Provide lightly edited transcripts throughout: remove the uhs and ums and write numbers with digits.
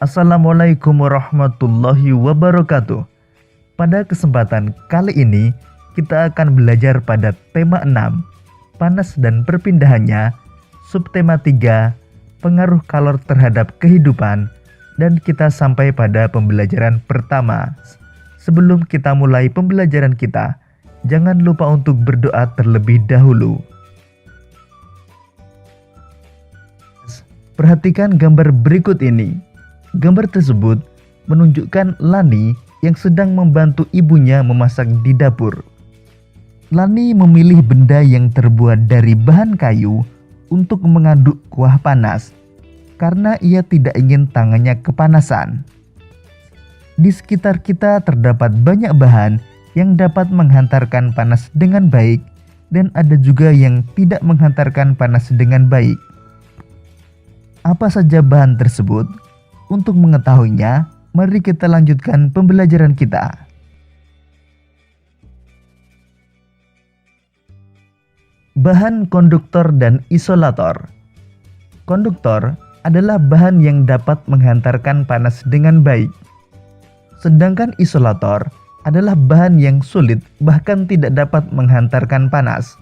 Assalamualaikum warahmatullahi wabarakatuh. Pada kesempatan kali ini, kita akan belajar pada tema 6, panas dan perpindahannya, subtema 3, pengaruh kalor terhadap kehidupan, dan kita sampai pada pembelajaran pertama. Sebelum kita mulai pembelajaran kita, jangan lupa untuk berdoa terlebih dahulu. Perhatikan gambar berikut ini. Gambar tersebut menunjukkan Lani yang sedang membantu ibunya memasak di dapur. Lani memilih benda yang terbuat dari bahan kayu untuk mengaduk kuah panas karena ia tidak ingin tangannya kepanasan. Di sekitar kita terdapat banyak bahan yang dapat menghantarkan panas dengan baik dan ada juga yang tidak menghantarkan panas dengan baik. Apa saja bahan tersebut? Untuk mengetahuinya, mari kita lanjutkan pembelajaran kita. Bahan konduktor dan isolator. Konduktor adalah bahan yang dapat menghantarkan panas dengan baik. Sedangkan isolator adalah bahan yang sulit bahkan tidak dapat menghantarkan panas.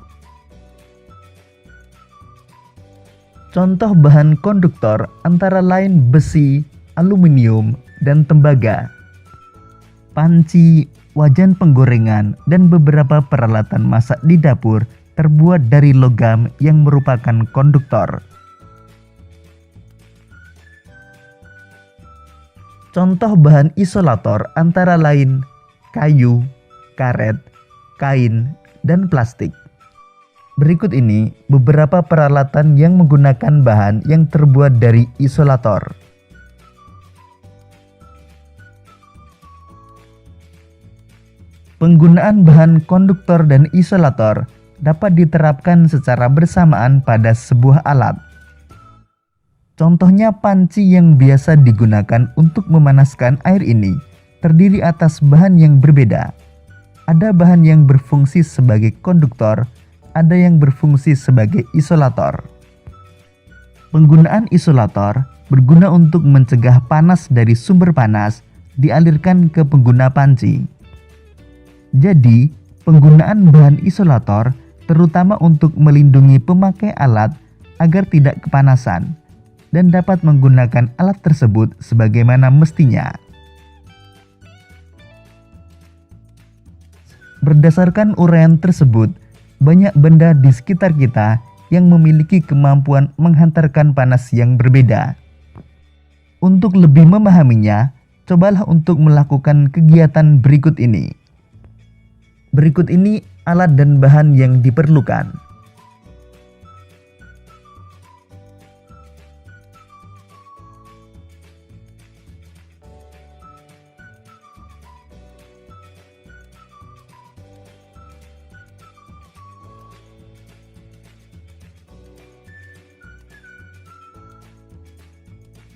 Contoh bahan konduktor antara lain besi, aluminium, dan tembaga, panci, wajan penggorengan, dan beberapa peralatan masak di dapur terbuat dari logam yang merupakan konduktor. Contoh bahan isolator antara lain kayu, karet, kain, dan plastik. Berikut ini beberapa peralatan yang menggunakan bahan yang terbuat dari isolator. Penggunaan bahan konduktor dan isolator dapat diterapkan secara bersamaan pada sebuah alat. Contohnya panci yang biasa digunakan untuk memanaskan air ini terdiri atas bahan yang berbeda. Ada bahan yang berfungsi sebagai konduktor, ada yang berfungsi sebagai isolator. Penggunaan isolator berguna untuk mencegah panas dari sumber panas dialirkan ke pengguna panci. Jadi, penggunaan bahan isolator terutama untuk melindungi pemakai alat agar tidak kepanasan dan dapat menggunakan alat tersebut sebagaimana mestinya. Berdasarkan uraian tersebut, banyak benda di sekitar kita yang memiliki kemampuan menghantarkan panas yang berbeda. Untuk lebih memahaminya, cobalah untuk melakukan kegiatan berikut ini. Berikut ini alat dan bahan yang diperlukan.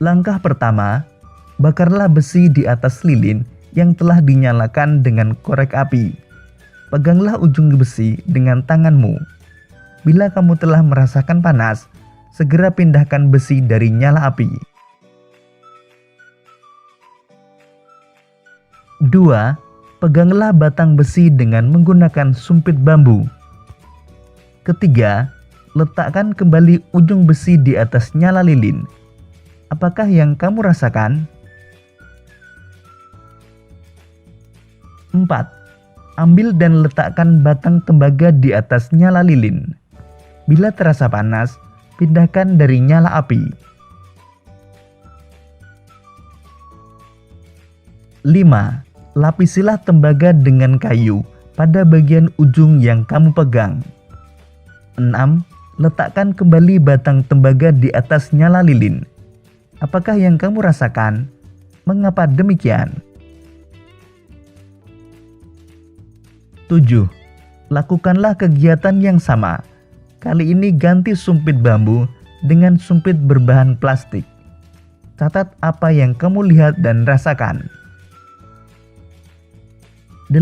Langkah pertama, bakarlah besi di atas lilin yang telah dinyalakan dengan korek api. Peganglah ujung besi dengan tanganmu. Bila kamu telah merasakan panas, segera pindahkan besi dari nyala api. 2. Peganglah batang besi dengan menggunakan sumpit bambu. Ketiga, letakkan kembali ujung besi di atas nyala lilin. Apakah yang kamu rasakan? 4. Ambil dan letakkan batang tembaga di atas nyala lilin. Bila terasa panas, pindahkan dari nyala api. 5. Lapisilah tembaga dengan kayu pada bagian ujung yang kamu pegang. 6. Letakkan kembali batang tembaga di atas nyala lilin. Apakah yang kamu rasakan? Mengapa demikian? 7. Lakukanlah kegiatan yang sama. Kali ini ganti sumpit bambu dengan sumpit berbahan plastik. Catat apa yang kamu lihat dan rasakan. 8.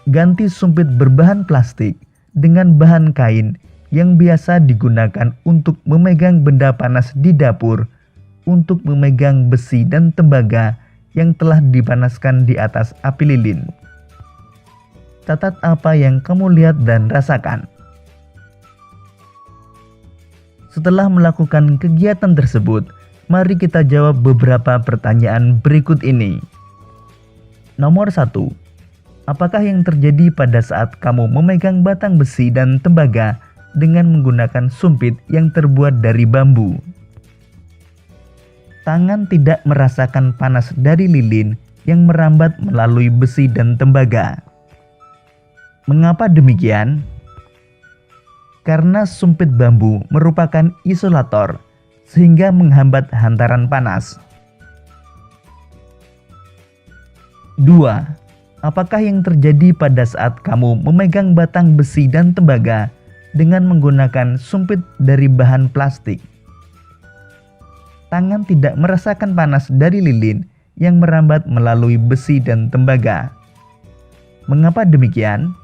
Ganti sumpit berbahan plastik dengan bahan kain yang biasa digunakan untuk memegang benda panas di dapur untuk memegang besi dan tembaga yang telah dipanaskan di atas api lilin. Catat apa yang kamu lihat dan rasakan. Setelah melakukan kegiatan tersebut, mari kita jawab beberapa pertanyaan berikut ini. Nomor 1. Apakah yang terjadi pada saat kamu memegang batang besi dan tembaga dengan menggunakan sumpit yang terbuat dari bambu? Tangan tidak merasakan panas dari lilin yang merambat melalui besi dan tembaga. Mengapa demikian? Karena sumpit bambu merupakan isolator sehingga menghambat hantaran panas. 2. Apakah yang terjadi pada saat kamu memegang batang besi dan tembaga dengan menggunakan sumpit dari bahan plastik? Tangan tidak merasakan panas dari lilin yang merambat melalui besi dan tembaga. Mengapa demikian?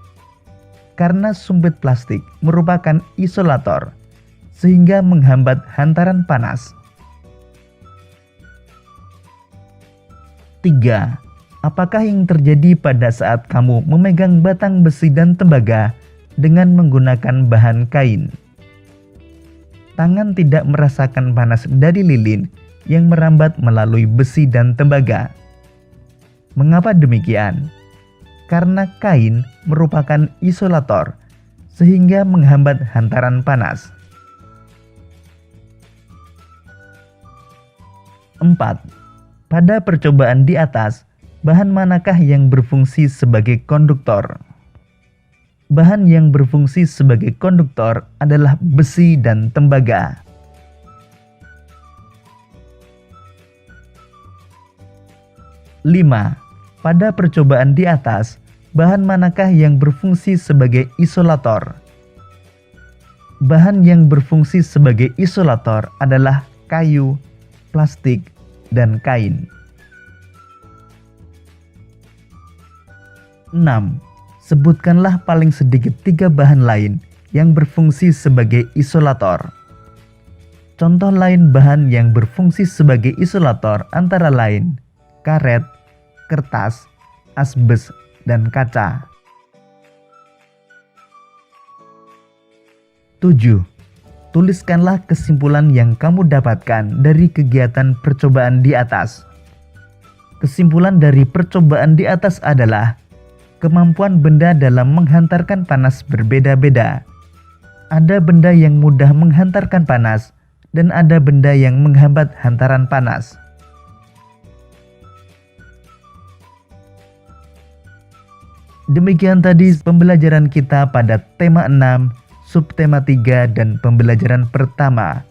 Karena sumpit plastik merupakan isolator sehingga menghambat hantaran panas. 3. Apakah yang terjadi pada saat kamu memegang batang besi dan tembaga dengan menggunakan bahan kain? Tangan tidak merasakan panas dari lilin yang merambat melalui besi dan tembaga. Mengapa demikian? Karena kain merupakan isolator sehingga menghambat hantaran panas. 4. Pada percobaan di atas, bahan manakah yang berfungsi sebagai konduktor? Bahan yang berfungsi sebagai konduktor adalah besi dan tembaga. 5. Pada percobaan di atas, bahan manakah yang berfungsi sebagai isolator? Bahan yang berfungsi sebagai isolator adalah kayu, plastik, dan kain. 6. Sebutkanlah paling sedikit 3 bahan lain yang berfungsi sebagai isolator. Contoh lain bahan yang berfungsi sebagai isolator antara lain karet, kertas, asbes, dan kaca. 7. Tuliskanlah kesimpulan yang kamu dapatkan dari kegiatan percobaan di atas. Kesimpulan dari percobaan di atas adalah kemampuan benda dalam menghantarkan panas berbeda-beda. Ada benda yang mudah menghantarkan panas dan ada benda yang menghambat hantaran panas. Demikian tadi pembelajaran kita pada tema 6, subtema 3, dan pembelajaran pertama.